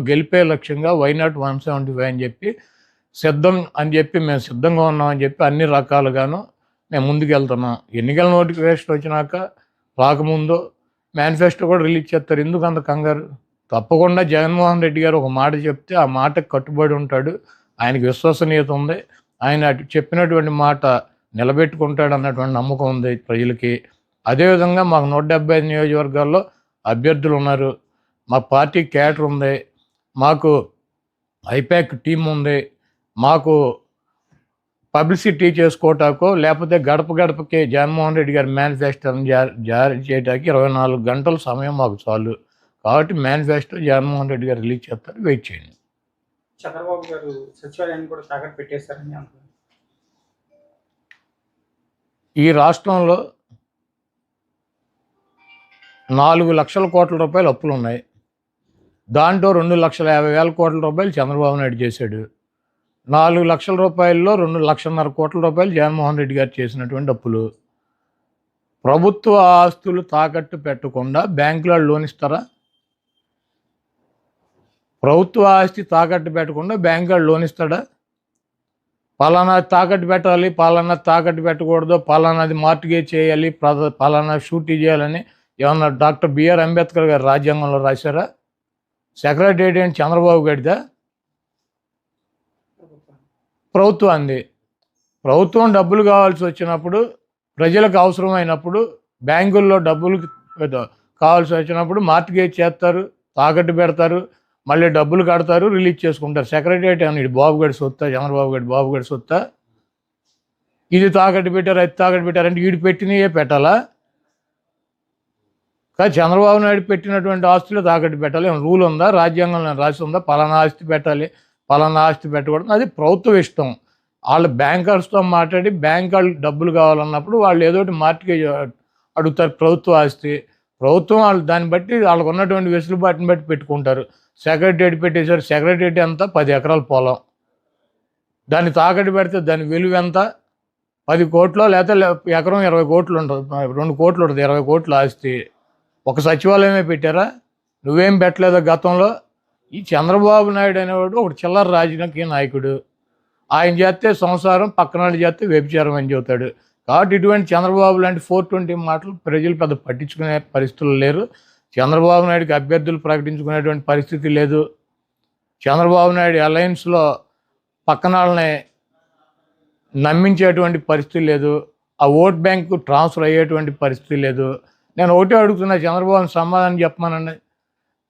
గెలిపే లక్ష్యంగా వైనాట్ 175 అని చెప్పి సిద్ధం అని చెప్పి మేము సిద్ధంగా ఉన్నామని చెప్పి అన్ని రకాలుగాను మేము ముందుకెళ్తున్నాం. ఎన్నికల నోటిఫికేషన్ వచ్చినాక రాకముందు మేనిఫెస్టో కూడా రిలీజ్ చేస్తారు. ఎందుకు అంత కంగారు? తప్పకుండా జగన్మోహన్ రెడ్డి గారు ఒక మాట చెప్తే ఆ మాటకు కట్టుబడి ఉంటాడు. ఆయనకి విశ్వసనీయత ఉంది. ఆయన చెప్పినటువంటి మాట నిలబెట్టుకుంటాడు అన్నటువంటి నమ్మకం ఉంది ప్రజలకి. అదేవిధంగా మాకు 175 నియోజకవర్గాల్లో అభ్యర్థులు ఉన్నారు. మా పార్టీ క్యాడర్ ఉంది. మాకు ఐపాక్ టీం ఉంది. మాకు పబ్లిసిటీ చేసుకోవటాకో లేకపోతే గడప గడపకి జగన్మోహన్ రెడ్డి గారి మేనిఫెస్టోని జారీ చేయడానికి 24 గంటల సమయం మాకు చాలు. కాబట్టి మేనిఫెస్టో జగన్మోహన్ రెడ్డి గారు రిలీజ్ చేస్తారు. వెయిట్ చేయండి. చంద్రబాబు గారు సచివాలయాన్ని కూడా తాకట్టు పెట్టేశారని అంటున్నారు. ఈ రాష్ట్రంలో 4 లక్షల కోట్ల రూపాయలు అప్పులు ఉన్నాయి. దాంట్లో 2,50,000 కోట్ల రూపాయలు చంద్రబాబు నాయుడు చేశాడు. 4 లక్షల రూపాయల్లో 2,50,000 కోట్ల రూపాయలు జగన్మోహన్ రెడ్డి గారు చేసినటువంటి అప్పులు. ప్రభుత్వ ఆస్తులు తాకట్టు పెట్టకుండా బ్యాంకులో లోన్ ఇస్తారా? ప్రభుత్వ ఆస్తి తాకట్టు పెట్టకుండా బ్యాంకులో లోన్ ఇస్తాడా? పలానా తాకట్టు పెట్టాలి, పలానా తాకట్టు పెట్టకూడదు, పలానాది మార్టిగేజ్ చేయాలి, పలానా షూటీ చేయాలని ఏమన్నా డాక్టర్ బిఆర్ అంబేద్కర్ గారు రాజ్యాంగంలో రాశారా? సెక్రటేరియట్ ఏంటి చంద్రబాబు గడిదా? ప్రభుత్వాన్ని. ప్రభుత్వం డబ్బులు కావాల్సి వచ్చినప్పుడు, ప్రజలకు అవసరమైనప్పుడు, బ్యాంకుల్లో డబ్బులు కావాల్సి వచ్చినప్పుడు మార్టిగేజ్ చేస్తారు, తాకట్టు పెడతారు, మళ్ళీ డబ్బులు కడతారు, రిలీజ్ చేసుకుంటారు. సెక్రటేరియట్ అని ఇది బాబు గడి సొత్తా, చంద్రబాబు గడి సొత్తా? ఇది తాకట్టు పెట్టారు, అది తాకట్టు పెట్టారంటే వీడు పెట్టినయే పెట్టాలా? కానీ చంద్రబాబు నాయుడు పెట్టినటువంటి ఆస్తులు తాకట్టు పెట్టాలి. రూల్ ఉందా? రాజ్యాంగంలో రాసి ఉందా? పలానా ఆస్తి పెట్టాలి, పలానా ఆస్తి పెట్టకూడదు. అది ప్రభుత్వం ఇష్టం. వాళ్ళు బ్యాంకర్స్తో మాట్లాడి బ్యాంక్ వాళ్ళు డబ్బులు కావాలన్నప్పుడు వాళ్ళు ఏదోటి మార్టిగేజ్ అడుగుతారు. ప్రభుత్వ ఆస్తి ప్రభుత్వం వాళ్ళు దాన్ని బట్టి వాళ్ళకు ఉన్నటువంటి వెసులుబాటుని బట్టి పెట్టుకుంటారు. సెక్రటేరియట్ పెట్టేశారు. సెక్రటేరియట్ ఎంత? 10 ఎకరాల పొలం. దాన్ని తాకట్టు పెడితే దాని విలువ ఎంత? 10 కోట్లు, లేకపోతే ఎకరం 20 కోట్లు ఉంటుంది, 2 కోట్లు ఉంటుంది, 20 కోట్ల ఆస్తి. ఒక సచివాలయమే పెట్టారా? నువ్వేం పెట్టలేదా గతంలో? ఈ చంద్రబాబు నాయుడు అనేవాడు ఒక చిల్లర రాజకీయ నాయకుడు. ఆయన చేస్తే సంసారం, పక్కన చేస్తే వ్యభిచారం అని చెబుతాడు. కాబట్టి ఇటువంటి చంద్రబాబు లాంటి 420 మాటలు ప్రజలు పెద్ద పట్టించుకునే పరిస్థితులు లేరు. చంద్రబాబు నాయుడికి అభ్యర్థులు ప్రకటించుకునేటువంటి పరిస్థితి లేదు. చంద్రబాబు నాయుడు అలయన్స్లో పక్కన వాళ్ళని నమ్మించేటువంటి పరిస్థితి లేదు. ఆ ఓట్ బ్యాంకు ట్రాన్స్ఫర్ అయ్యేటువంటి పరిస్థితి లేదు. నేను ఒకటే అడుగుతున్నా, చంద్రబాబుని సమాధానం చెప్పమానండి.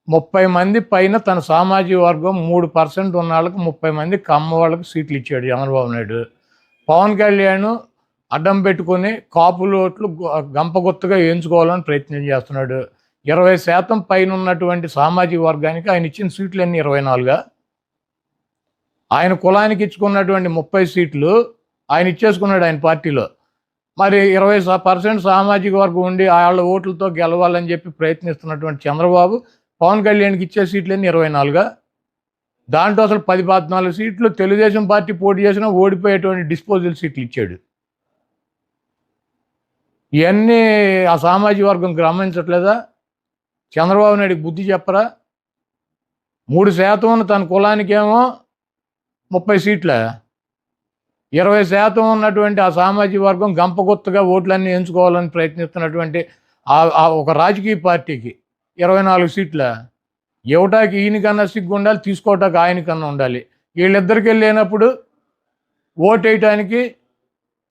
30 మంది పైన తన సామాజిక వర్గం 3% ఉన్న వాళ్ళకి 30 మంది కమ్మ వాళ్ళకి సీట్లు ఇచ్చాడు చంద్రబాబు నాయుడు. పవన్ కళ్యాణ్ అడ్డం పెట్టుకొని కాపుల ఓట్లు గంపగొత్తగా వేయించుకోవాలని ప్రయత్నం చేస్తున్నాడు. 20% పైన ఉన్నటువంటి సామాజిక వర్గానికి ఆయన ఇచ్చిన సీట్లు అన్నీ 24గా. ఆయన కులానికి ఇచ్చుకున్నటువంటి 30 సీట్లు ఆయన ఇచ్చేసుకున్నాడు ఆయన పార్టీలో. మరి 20% సామాజిక వర్గం ఉండి వాళ్ళ ఓట్లతో గెలవాలని చెప్పి ప్రయత్నిస్తున్నటువంటి చంద్రబాబు పవన్ కళ్యాణ్కి ఇచ్చే సీట్లన్నీ 24గా. దాంట్లో అసలు 10-14 సీట్లు తెలుగుదేశం పార్టీ పోటీ చేసినా ఓడిపోయేటువంటి డిస్పోజల్ సీట్లు ఇచ్చాడు. ఇవన్నీ ఆ సామాజిక వర్గం గమనించట్లేదా? చంద్రబాబు నాయుడికి బుద్ధి చెప్పరా? 3% ఉన్న తన కులానికేమో 30 సీట్ల, 20% ఉన్నటువంటి ఆ సామాజిక వర్గం గంపగొత్తగా ఓట్లన్నీ ఎంచుకోవాలని ప్రయత్నిస్తున్నటువంటి ఒక రాజకీయ పార్టీకి 24 సీట్ల. ఇవ్వటానికి ఈయనకన్నా సిగ్గు ఉండాలి, తీసుకోవటానికి ఆయనకన్నా ఉండాలి. వీళ్ళిద్దరికి వెళ్ళినప్పుడు ఓటు వేయటానికి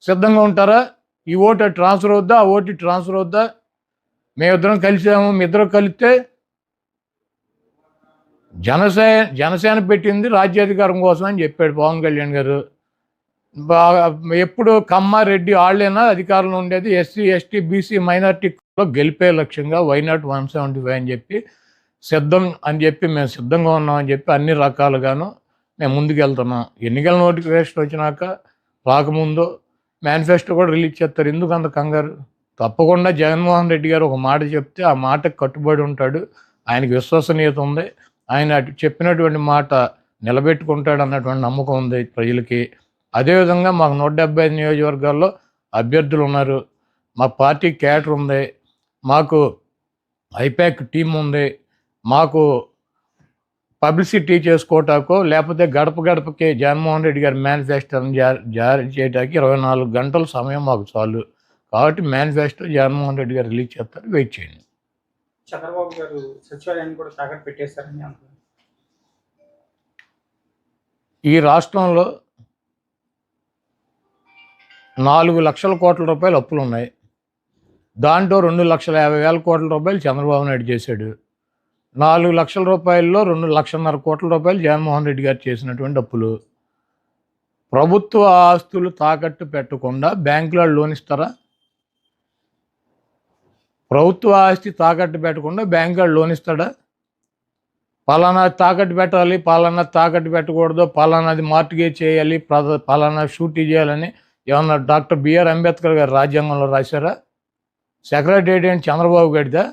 సిద్ధంగా ఉంటారా? ఈ ఓటు ట్రాన్స్ఫర్ అవుద్దా, ఆ ఓటు ట్రాన్స్ఫర్ అవుద్దా? మేమిద్దరం కలిసాము, మీ ఇద్దరు కలిస్తే జనసేన పెట్టింది రాజ్యాధికారం కోసం అని చెప్పాడు పవన్ కళ్యాణ్ గారు. ఎప్పుడు కమ్మ రెడ్డి వాళ్ళైనా అధికారంలో ఉండేది. ఎస్సీ ఎస్టీ బీసీ మైనార్టీలో గెలిపే లక్ష్యంగా వైనాట్ 175 అని చెప్పి సిద్ధం అని చెప్పి మేము సిద్ధంగా ఉన్నామని చెప్పి అన్ని రకాలుగాను మేము ముందుకెళ్తున్నాం. ఎన్నికల నోటిఫికేషన్ వచ్చినాక రాకముందు మేనిఫెస్టో కూడా రిలీజ్ చేస్తారు. ఎందుకు అంత కంగారు? తప్పకుండా జగన్మోహన్ రెడ్డి గారు ఒక మాట చెప్తే ఆ మాటకు కట్టుబడి ఉంటాడు. ఆయనకి విశ్వసనీయత ఉంది. ఆయన చెప్పినటువంటి మాట నిలబెట్టుకుంటాడు అన్నటువంటి నమ్మకం ఉంది ప్రజలకి. అదేవిధంగా మాకు 175 నియోజకవర్గాల్లో అభ్యర్థులు ఉన్నారు. మా పార్టీ క్యాడర్ ఉంది. మాకు ఐపాక్ టీం ఉంది. మాకు పబ్లిసిటీ చేసుకోవటాకో లేకపోతే గడప గడపకి జగన్మోహన్ రెడ్డి గారి మేనిఫెస్టోని జారీ చేయడానికి 24 గంటల సమయం మాకు చాలు. కాబట్టి మేనిఫెస్టో జగన్మోహన్ రెడ్డి గారు రిలీజ్ చేస్తారు, వెయిట్ చేయండి. చంద్రబాబు గారు సచివాలయాన్ని కూడా తాకట్టు పెట్టేశారని అంటున్నారు. ఈ రాష్ట్రంలో 4 లక్షల కోట్ల రూపాయలు అప్పులు ఉన్నాయి. దాంట్లో 2,50,000 కోట్ల రూపాయలు చంద్రబాబు నాయుడు చేశాడు. 4 లక్షల రూపాయల్లో 2,50,000 కోట్ల రూపాయలు జగన్మోహన్ రెడ్డి గారు చేసినటువంటి అప్పులు. ప్రభుత్వ ఆస్తులు తాకట్టు పెట్టకుండా బ్యాంకులో లోన్ ఇస్తారా? ప్రభుత్వ ఆస్తి తాకట్టు పెట్టకుండా బ్యాంకులో లోన్ ఇస్తాడా? పలానా తాకట్టు పెట్టాలి, పలానా తాకట్టు పెట్టకూడదు, పలానాది మార్టిగేజ్ చేయాలి, పలానా షూటీ చేయాలని ఏమన్నా డాక్టర్ బిఆర్ అంబేద్కర్ గారు రాజ్యాంగంలో రాశారా? సెక్రటేరియట్ ఏంటి చంద్రబాబు గారిదా?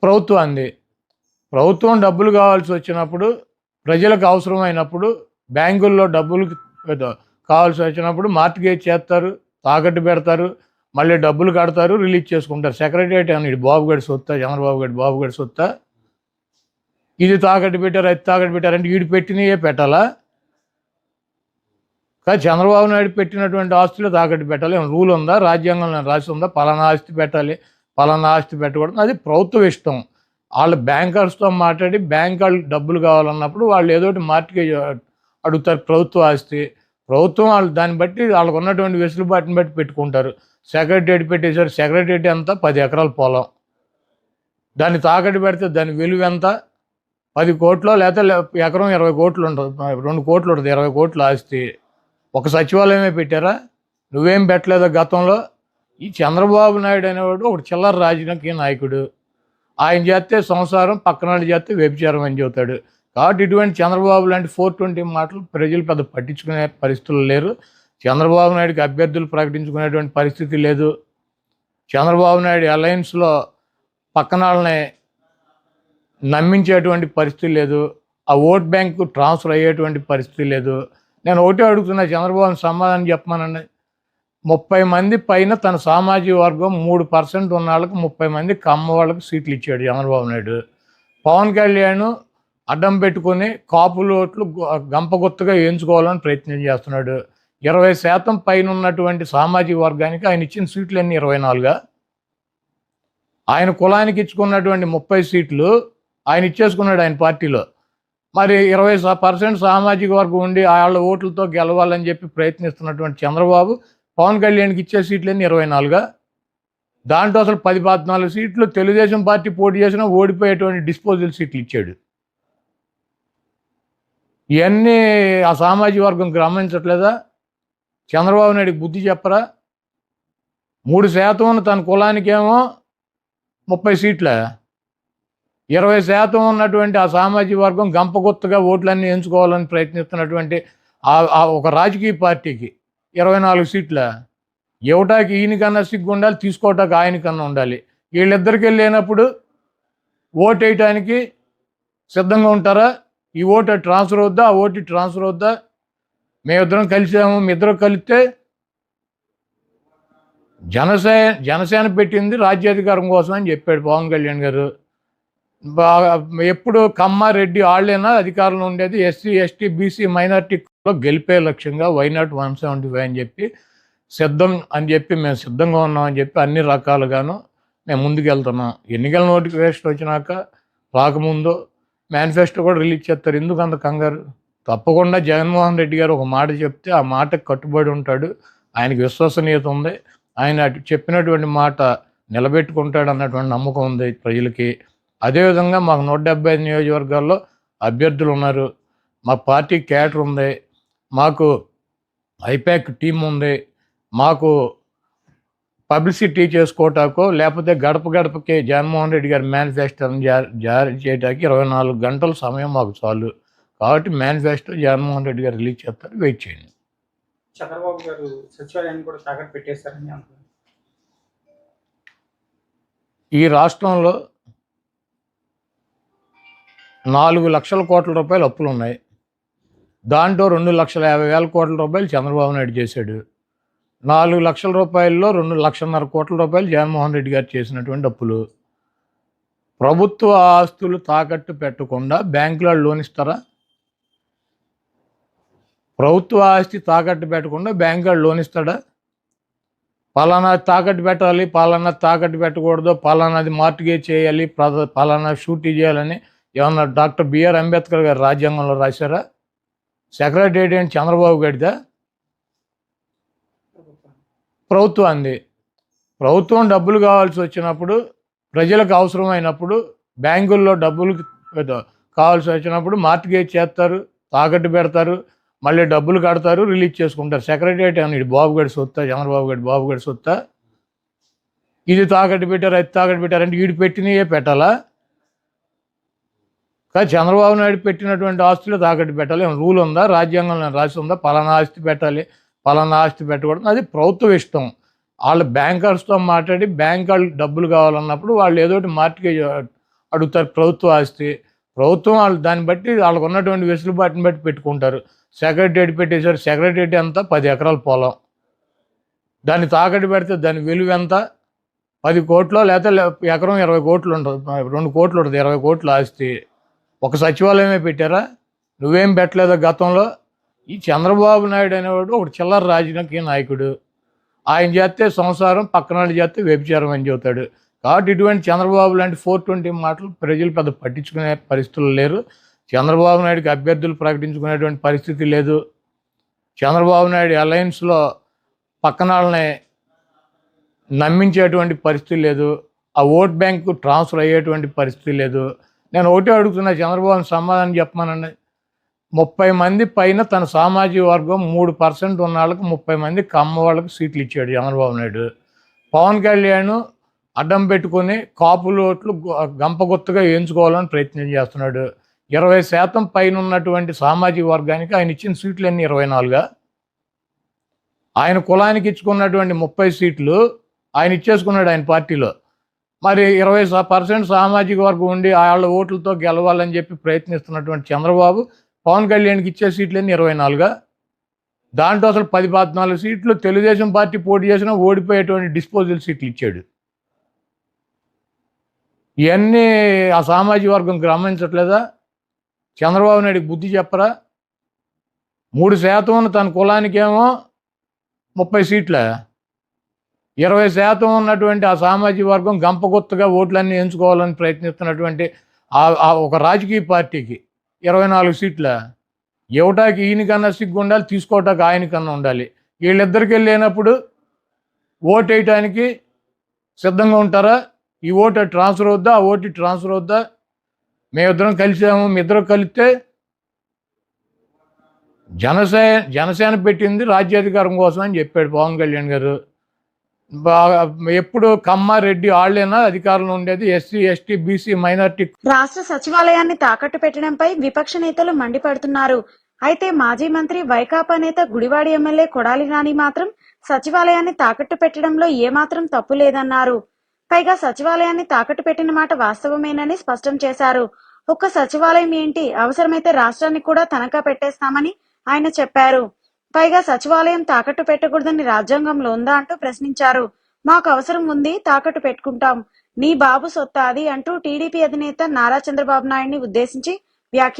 ప్రభుత్వం అంది. ప్రభుత్వం డబ్బులు కావాల్సి వచ్చినప్పుడు, ప్రజలకు అవసరమైనప్పుడు, బ్యాంకుల్లో డబ్బులు కావాల్సి వచ్చినప్పుడు మార్టిగేజ్ చేస్తారు, తాకట్టు పెడతారు, మళ్ళీ డబ్బులు కడతారు, రిలీజ్ చేసుకుంటారు. సెక్రటేరియట్ అని ఇది బాబు గడి సొత్తా, చంద్రబాబు గడి సొత్తా? ఇది తాకట్టు పెట్టారు, అది తాకట్టు పెట్టారంటే వీడు పెట్టినయే పెట్టాలా? కానీ చంద్రబాబు నాయుడు పెట్టినటువంటి ఆస్తులు తాకట్టు పెట్టాలి. రూల్ ఉందా? రాజ్యాంగంలో రాసి ఉందా? పలానా ఆస్తి పెట్టాలి, పలానా ఆస్తి పెట్టకూడదు. అది ప్రభుత్వం ఇష్టం. వాళ్ళు బ్యాంకర్స్తో మాట్లాడి బ్యాంక్ వాళ్ళు డబ్బులు కావాలన్నప్పుడు వాళ్ళు ఏదో ఒకటి మార్టిగేజ్ అడుగుతారు. ప్రభుత్వ ఆస్తి ప్రభుత్వం వాళ్ళు దాన్ని బట్టి వాళ్ళకు ఉన్నటువంటి వెసులుబాటుని బట్టి పెట్టుకుంటారు. సెక్రటేరియట్ పెట్టేశారు. సెక్రటేరియట్ ఎంత? 10 ఎకరాల పొలం. దాన్ని తాకట్టు పెడితే దాని విలువ ఎంత? 10 కోట్లు, లేకపోతే ఎకరం 20 కోట్లు ఉంటుంది, 2 కోట్లు ఉంటుంది, 20 కోట్ల ఆస్తి. ఒక సచివాలయమే పెట్టారా? నువ్వేం పెట్టలేదా గతంలో? ఈ చంద్రబాబు నాయుడు అనేవాడు ఒక చిల్లర రాజకీయ నాయకుడు. ఆయన చేస్తే సంసారం, పక్కన వాళ్ళు చేస్తే వ్యభిచారం అని చెబుతాడు. కాబట్టి ఇటువంటి చంద్రబాబు లాంటి 420 మాటలు ప్రజలు పెద్ద పట్టించుకునే పరిస్థితులు లేరు. చంద్రబాబు నాయుడుకి అభ్యర్థులు ప్రకటించుకునేటువంటి పరిస్థితి లేదు. చంద్రబాబు నాయుడు అలయన్స్లో పక్కన వాళ్ళని నమ్మించేటువంటి పరిస్థితి లేదు. ఆ ఓట్ బ్యాంకు ట్రాన్స్ఫర్ అయ్యేటువంటి పరిస్థితి లేదు. నేను ఒకటే అడుగుతున్నా, చంద్రబాబుని సమాధానం చెప్పమనండి. 30 మంది పైన తన సామాజిక వర్గం 3% ఉన్న వాళ్ళకి 30 మంది కమ్మ వాళ్ళకి సీట్లు ఇచ్చాడు చంద్రబాబు నాయుడు. పవన్ కళ్యాణ్ అడ్డం పెట్టుకొని కాపులు ఓట్లు గంపగుత్తగా వేయించుకోవాలని ప్రయత్నం చేస్తున్నాడు. 20% పైన ఉన్నటువంటి సామాజిక వర్గానికి ఆయన ఇచ్చిన సీట్లు అన్ని 24గా. ఆయన కులానికి ఇచ్చుకున్నటువంటి 30 సీట్లు ఆయన ఇచ్చేసుకున్నాడు ఆయన పార్టీలో. మరి 20% సామాజిక వర్గం ఉండి వాళ్ళ ఓట్లతో గెలవాలని చెప్పి ప్రయత్నిస్తున్నటువంటి చంద్రబాబు పవన్ కళ్యాణ్కి ఇచ్చే సీట్లన్నీ 24గా. దాంట్లో అసలు 10-14 సీట్లు తెలుగుదేశం పార్టీ పోటీ చేసినా ఓడిపోయేటువంటి డిస్పోజల్ సీట్లు ఇచ్చాడు. ఇవన్నీ ఆ సామాజిక వర్గం గమనించట్లేదా? చంద్రబాబు నాయుడికి బుద్ధి చెప్పరా? 3% ఉన్న తన కులానికేమో 30 సీట్ల, 20% ఉన్నటువంటి ఆ సామాజిక వర్గం గంపగుత్తగా ఓట్లన్నీ ఎంచుకోవాలని ప్రయత్నిస్తున్నటువంటి ఒక రాజకీయ పార్టీకి 24 సీట్ల. ఇవ్వటానికి ఈయనకన్నా సిగ్గు ఉండాలి, తీసుకోవటానికి ఆయనకన్నా ఉండాలి. వీళ్ళిద్దరికి వెళ్ళినప్పుడు ఓటు వేయటానికి సిద్ధంగా ఉంటారా? ఈ ఓటు ట్రాన్స్ఫర్ అవుద్దా, ఆ ఓటు ట్రాన్స్ఫర్ అవుద్దా? మేమిద్దరం కలిసాము, మీ ఇద్దరు కలిస్తే జనసేన పెట్టింది రాజ్యాధికారం కోసం అని చెప్పాడు పవన్ కళ్యాణ్ గారు. ఎప్పుడు కమ్మ రెడ్డి వాళ్ళైనా అధికారంలో ఉండేది. ఎస్సీ ఎస్టీ బీసీ మైనార్టీలో గెలిపే లక్ష్యంగా వైనాట్ 175 అని చెప్పి సిద్ధం అని చెప్పి మేము సిద్ధంగా ఉన్నామని చెప్పి అన్ని రకాలుగాను మేము ముందుకు వెళ్తున్నాం. ఎన్నికల నోటిఫికేషన్ వచ్చినాక రాకముందు మేనిఫెస్టో కూడా రిలీజ్ చేస్తారు. ఎందుకు అంత కంగారు? తప్పకుండా జగన్మోహన్ రెడ్డి గారు ఒక మాట చెప్తే ఆ మాటకు కట్టుబడి ఉంటాడు. ఆయనకి విశ్వసనీయత ఉంది. ఆయన చెప్పినటువంటి మాట నిలబెట్టుకుంటాడు అన్నటువంటి నమ్మకం ఉంది ప్రజలకి. అదేవిధంగా మాకు 175 నియోజకవర్గాల్లో అభ్యర్థులు ఉన్నారు. మా పార్టీ క్యాడర్ ఉంది, మాకు ఐపాక్ టీం ఉంది, మాకు పబ్లిసిటీ చేసుకోవటాకో లేకపోతే గడప గడపకి జగన్మోహన్ రెడ్డి గారి మేనిఫెస్టోని జారీ చేయడానికి 24 గంటల సమయం మాకు చాలు. కాబట్టి మేనిఫెస్టో జగన్మోహన్ రెడ్డి గారు రిలీజ్ చేస్తారు, వెయిట్ చేయండి. చంద్రబాబు గారు సచివాలయాన్ని కూడా తాకట్టు పెట్టేశారని అంటున్నారు. ఈ రాష్ట్రంలో 4 లక్షల కోట్ల రూపాయలు అప్పులు ఉన్నాయి. దాంట్లో 2,50,000 కోట్ల రూపాయలు చంద్రబాబు నాయుడు చేశాడు. 4 లక్షల రూపాయల్లో 2,50,000 కోట్ల రూపాయలు జగన్మోహన్ రెడ్డి గారు చేసినటువంటి అప్పులు. ప్రభుత్వ ఆస్తులు తాకట్టు పెట్టకుండా బ్యాంకులో లోన్ ఇస్తారా? ప్రభుత్వ ఆస్తి తాకట్టు పెట్టకుండా బ్యాంకులో లోన్ ఇస్తాడా? పలానా తాకట్టు పెట్టాలి, పలానా తాకట్టు పెట్టకూడదు, పలానాది మార్టిగేజ్ చేయాలి, పలానా షూరిటీ చేయాలని ఏమన్నా డాక్టర్ బిఆర్ అంబేద్కర్ గారు రాజ్యాంగంలో రాశారా? సెక్రటేరియట్ ఏంటి చంద్రబాబు గడిదా? ప్రభుత్వాన్ని. ప్రభుత్వం డబ్బులు కావాల్సి వచ్చినప్పుడు, ప్రజలకు అవసరమైనప్పుడు, బ్యాంకుల్లో డబ్బులు కావాల్సి వచ్చినప్పుడు మార్టిగేజ్ చేస్తారు, తాకట్టు పెడతారు, మళ్ళీ డబ్బులు కడతారు, రిలీజ్ చేసుకుంటారు. సెక్రటేరియట్ అని ఇది బాబు గడి సొత్తా, చంద్రబాబు గడి సొత్తా? ఇది తాకట్టు పెట్టారు, అది తాకట్టు పెట్టారంటే వీడు పెట్టినయే పెట్టాలా? కానీ చంద్రబాబు నాయుడు పెట్టినటువంటి ఆస్తులు తాకట్టు పెట్టాలి ఏమైనా రూల్ ఉందా? రాజ్యాంగంలో రాసి ఉందా? పలానా ఆస్తి పెట్టాలి, పలానా ఆస్తి పెట్టకూడదు? అది ప్రభుత్వ ఇష్టం. వాళ్ళు బ్యాంకర్స్తో మాట్లాడి బ్యాంక్ వాళ్ళు డబ్బులు కావాలన్నప్పుడు వాళ్ళు ఏదో ఒకటి మార్టిగేజ్ అడుగుతారు. ప్రభుత్వ ఆస్తి ప్రభుత్వం వాళ్ళు దాన్ని బట్టి వాళ్ళకు ఉన్నటువంటి వెసులుబాటుని బట్టి పెట్టుకుంటారు. సెక్రటేరియట్ పెట్టేశారు. సెక్రటేరియట్ ఎంత? 10 ఎకరాల పొలం. దాన్ని తాకట్టు పెడితే దాని విలువ ఎంత? 10 కోట్లు, లేకపోతే ఎకరం 20 కోట్లు ఉంటుంది, 2 కోట్లు ఉంటుంది, 20 కోట్ల ఆస్తి. ఒక సచివాలయమే పెట్టారా? నువ్వేం పెట్టలేదా గతంలో? ఈ చంద్రబాబు నాయుడు అనేవాడు ఒక చిల్లర రాజకీయ నాయకుడు. ఆయన చేస్తే సంసారం, పక్కన వాళ్ళు చేస్తే వ్యభిచారం అని చెబుతాడు. కాబట్టి ఇటువంటి చంద్రబాబు లాంటి 420 మాటలు ప్రజలు పెద్ద పట్టించుకునే పరిస్థితులు లేరు. చంద్రబాబు నాయుడుకి అభ్యర్థులు ప్రకటించుకునేటువంటి పరిస్థితి లేదు. చంద్రబాబు నాయుడు అలయన్స్లో పక్కన వాళ్ళని నమ్మించేటువంటి పరిస్థితి లేదు. ఆ ఓట్ బ్యాంకు ట్రాన్స్ఫర్ అయ్యేటువంటి పరిస్థితి లేదు. నేను ఒకటే అడుగుతున్నా, చంద్రబాబుని సమాధానం చెప్పమనండి. 30 మంది పైన తన సామాజిక వర్గం 3% ఉన్న వాళ్ళకి 30 మంది కమ్మ వాళ్ళకి సీట్లు ఇచ్చాడు చంద్రబాబు నాయుడు. పవన్ కళ్యాణ్ అడ్డం పెట్టుకొని కాపులు ఓట్లు గంపగుత్తగా వేయించుకోవాలని ప్రయత్నం చేస్తున్నాడు. 20% పైన ఉన్నటువంటి సామాజిక వర్గానికి ఆయన ఇచ్చిన సీట్లు అన్ని 24గా? ఆయన కులానికి ఇచ్చుకున్నటువంటి 30 సీట్లు ఆయన ఇచ్చేసుకున్నాడు ఆయన పార్టీలో. మరి 20% సామాజిక వర్గం ఉండి వాళ్ళ ఓట్లతో గెలవాలని చెప్పి ప్రయత్నిస్తున్నటువంటి చంద్రబాబు పవన్ కళ్యాణ్కి ఇచ్చే సీట్లన్నీ 24గా? దాంట్లో అసలు 10-14 సీట్లు తెలుగుదేశం పార్టీ పోటీ చేసినా ఓడిపోయేటువంటి డిస్పోజల్ సీట్లు ఇచ్చాడు. ఇవన్నీ ఆ సామాజిక వర్గం గమనించట్లేదా? చంద్రబాబు నాయుడికి బుద్ధి చెప్పరా? 3% తన కులానికేమో 30 సీట్ల, 20% ఉన్నటువంటి ఆ సామాజిక వర్గం గంపగుత్తగా ఓట్లన్నీ ఎంచుకోవాలని ప్రయత్నిస్తున్నటువంటి ఒక రాజకీయ పార్టీకి 24 సీట్ల ఇవ్వటానికి ఈయనకన్నా సిగ్గు ఉండాలి, తీసుకోవటానికి ఆయనకన్నా ఉండాలి. వీళ్ళిద్దరికి వెళ్ళినప్పుడు ఓటు వేయటానికి సిద్ధంగా ఉంటారా? ఈ ఓటు ట్రాన్స్ఫర్ అవుద్దా, ఆ ఓటు ట్రాన్స్ఫర్ అవుద్దా? మేమిద్దరం కలిసాము, మీ ఇద్దరు కలిస్తే జనసేన పెట్టింది రాజ్యాధికారం కోసం అని చెప్పాడు పవన్ కళ్యాణ్ గారు. ఎప్పుడు కమ్మారెడ్డి వాళ్ళేనా అధికారంలో ఉండేది? SC, ST, BC, minority. రాష్ట్ర సచివాలయాన్ని తాకట్టు పెట్టడంపై విపక్ష నేతలు మండిపడుతున్నారు. అయితే మాజీ మంత్రి వైకాపా నేత గుడివాడ ఎమ్మెల్యే కొడాలి నాని మాత్రం సచివాలయాన్ని తాకట్టు పెట్టడంలో ఏమాత్రం తప్పు లేదన్నారు. పైగా సచివాలయాన్ని తాకట్టు పెట్టిన మాట వాస్తవమేనని స్పష్టం చేశారు. ఒక్క సచివాలయం ఏంటి, అవసరమైతే రాష్ట్రాన్ని కూడా తనఖా పెట్టేస్తామని ఆయన చెప్పారు. పైగా సచివాలయం తాకట్టు పెట్టకూడదని రాజ్యాంగంలో ఉందా అంటూ ప్రశ్నించారు. మాకు అవసరం ఉంది, తాకట్టు పెట్టుకుంటాం, నీ బాబు సొత్తా అది అంటూ టీడీపీ అధినేత నారా చంద్రబాబు నాయుడిని ఉద్దేశించి వ్యాఖ్య